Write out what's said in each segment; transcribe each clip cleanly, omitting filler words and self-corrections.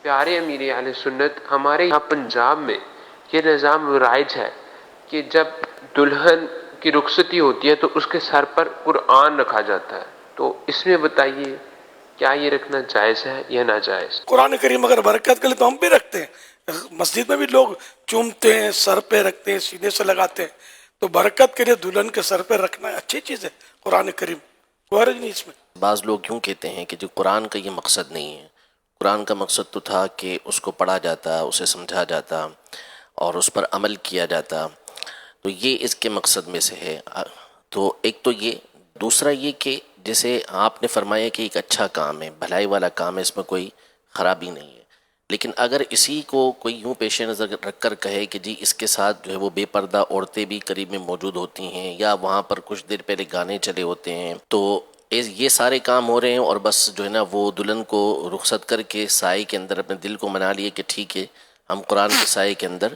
پیارے امیر اہل سنت، ہمارے یہاں پنجاب میں یہ نظام رائج ہے کہ جب دلہن کی رخصتی ہوتی ہے تو اس کے سر پر قرآن رکھا جاتا ہے، تو اس میں بتائیے کیا یہ رکھنا جائز ہے یا ناجائز؟ قرآن کریم اگر برکت کے لیے تو ہم بھی رکھتے ہیں، مسجد میں بھی لوگ چومتے ہیں، سر پہ رکھتے ہیں، سینے سے لگاتے ہیں، تو برکت کے لیے دلہن کے سر پہ رکھنا اچھی چیز ہے قرآن کریم، کوئی حرج نہیں اس میں۔ بعض لوگ کیوں کہتے ہیں کہ جو قرآن کا یہ مقصد نہیں ہے، قرآن کا مقصد تو تھا کہ اس کو پڑھا جاتا، اسے سمجھا جاتا اور اس پر عمل کیا جاتا، تو یہ اس کے مقصد میں سے ہے۔ تو ایک تو یہ، دوسرا یہ کہ جیسے آپ نے فرمایا کہ ایک اچھا کام ہے، بھلائی والا کام ہے، اس میں کوئی خرابی نہیں ہے، لیکن اگر اسی کو کوئی یوں پیش نظر رکھ کر کہے کہ جی اس کے ساتھ جو ہے وہ بے پردہ عورتیں بھی قریب میں موجود ہوتی ہیں، یا وہاں پر کچھ دیر پہلے گانے چلے ہوتے ہیں، تو یہ سارے کام ہو رہے ہیں، اور بس جو ہے نا وہ دلہن کو رخصت کر کے سائے کے اندر اپنے دل کو منا لیے کہ ٹھیک ہے ہم قرآن کے سائے کے اندر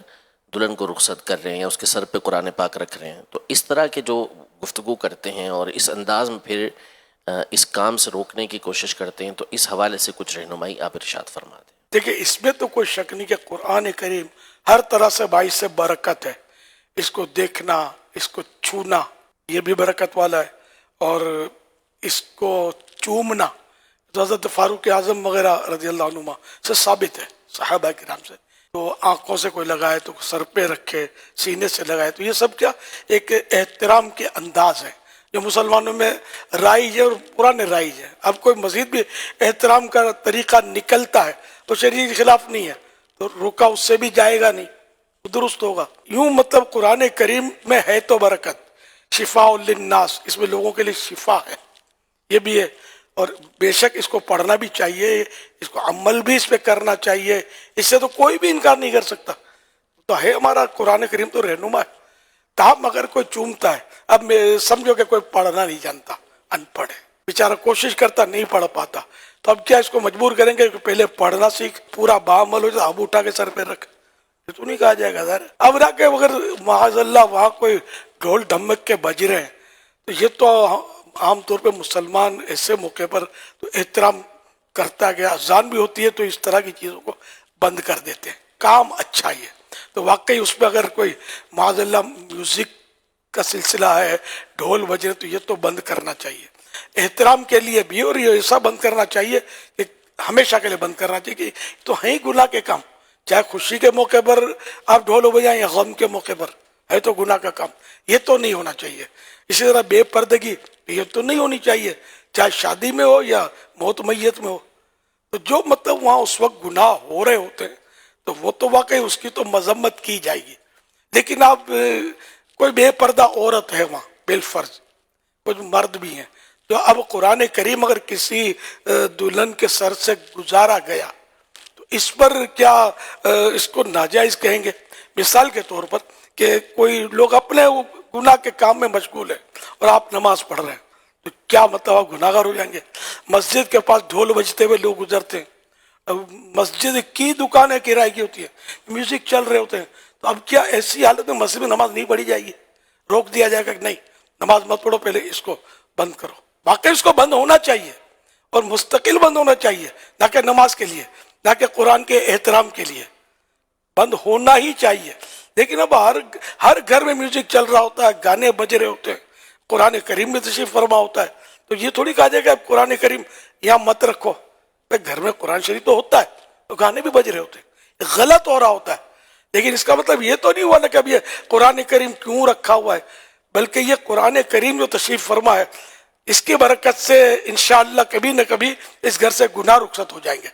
دلہن کو رخصت کر رہے ہیں یا اس کے سر پہ قرآن پاک رکھ رہے ہیں، تو اس طرح کے جو گفتگو کرتے ہیں اور اس انداز میں پھر اس کام سے روکنے کی کوشش کرتے ہیں، تو اس حوالے سے کچھ رہنمائی آپ ارشاد فرما دیں۔ دیکھیں اس میں تو کوئی شک نہیں کہ قرآن کریم ہر طرح سے باعث سے برکت ہے، اس کو دیکھنا، اس کو چھونا یہ بھی برکت والا ہے، اور اس کو چومنا تو حضرت فاروق اعظم وغیرہ رضی اللہ عنہ سے ثابت ہے، صحابہ کرام سے، تو آنکھوں سے کوئی لگائے تو سر پہ رکھے، سینے سے لگائے، تو یہ سب کیا ایک احترام کے انداز ہے جو مسلمانوں میں رائج ہے اور پرانے رائج ہے۔ اب کوئی مزید بھی احترام کا طریقہ نکلتا ہے تو شریعت کے خلاف نہیں ہے تو روکا اس سے بھی جائے گا نہیں، درست ہوگا۔ یوں مطلب قرآن کریم میں ہے تو برکت، شفاء للناس، اس میں لوگوں کے لیے شفا ہے، یہ بھی ہے، اور بے شک اس کو پڑھنا بھی چاہیے، اس کو عمل بھی اس پہ کرنا چاہیے، اس سے تو کوئی بھی انکار نہیں کر سکتا، تو ہے ہمارا قرآن کریم تو رہنما ہے۔ تاہم اگر کوئی چومتا ہے، اب میں سمجھو کہ کوئی پڑھنا نہیں جانتا، ان پڑھ ہے بیچارہ، کوشش کرتا نہیں پڑھ پاتا، تو اب کیا اس کو مجبور کریں گے کہ پہلے پڑھنا سیکھ، پورا بعمل ہو جائے، اب اٹھا کے سر پہ رکھ، یہ تو نہیں کہا جائے گا ظاہر۔ اب رکھ کے اگر معاذ اللہ وہاں کوئی ڈھول ڈھمک کے بج رہے ہیں تو یہ تو عام طور پہ مسلمان ایسے موقع پر تو احترام کرتا گیا، اذان بھی ہوتی ہے تو اس طرح کی چیزوں کو بند کر دیتے ہیں، کام اچھا ہی ہے۔ تو واقعی اس پہ اگر کوئی معاذ اللہ میوزک کا سلسلہ ہے، ڈھول بج رہے، تو یہ تو بند کرنا چاہیے، احترام کے لیے بھی، اور یہ ایسا بند کرنا چاہیے کہ ہمیشہ کے لیے بند کرنا چاہیے کہ تو ہیں گناہ کے کام، چاہے خوشی کے موقع پر آپ ڈھول بجائیں یا غم کے موقع پر، ہے تو گناہ کا کام، یہ تو نہیں ہونا چاہیے۔ اسی طرح بے پردگی یہ تو نہیں ہونی چاہیے، چاہے شادی میں ہو یا موت میت میں ہو، تو جو مطلب وہاں اس وقت گناہ ہو رہے ہوتے ہیں تو وہ تو واقعی اس کی تو مذمت کی جائے گی، لیکن آپ کوئی بے پردہ عورت ہے وہاں بالفرض، کچھ مرد بھی ہیں، تو اب قرآن کریم اگر کسی دلہن کے سر سے گزارا گیا تو اس پر کیا اس کو ناجائز کہیں گے؟ مثال کے طور پر کہ کوئی لوگ اپنے گناہ کے کام میں مشغول ہیں اور آپ نماز پڑھ رہے ہیں، تو کیا مطلب آپ گناہ گار ہو جائیں گے؟ مسجد کے پاس ڈھول بجتے ہوئے لوگ گزرتے ہیں، اب مسجد کی دکانیں کرائے کی ہوتی ہیں، میوزک چل رہے ہوتے ہیں، تو اب کیا ایسی حالت میں مسجد میں نماز نہیں پڑھی جائے گی؟ روک دیا جائے گا کہ نہیں نماز مت پڑھو، پہلے اس کو بند کرو؟ واقعی اس کو بند ہونا چاہیے اور مستقل بند ہونا چاہیے، نہ کہ نماز کے لیے، نہ کہ قرآن کے احترام کے لیے، بند ہونا ہی چاہیے۔ لیکن اب ہر گھر میں میوزک چل رہا ہوتا ہے، گانے بج رہے ہوتے ہیں، قرآن کریم میں تشریف فرما ہوتا ہے، تو یہ تھوڑی کہا جائے گا اب قرآن کریم یہاں مت رکھو، گھر میں قرآن شریف تو ہوتا ہے تو گانے بھی بج رہے ہوتے ہیں، غلط ہو رہا ہوتا ہے، لیکن اس کا مطلب یہ تو نہیں ہوا نا کہ اب یہ قرآن کریم کیوں رکھا ہوا ہے، بلکہ یہ قرآن کریم جو تشریف فرما ہے اس کی برکت سے انشاءاللہ کبھی نہ کبھی اس گھر سے گناہ رخصت ہو جائیں گے۔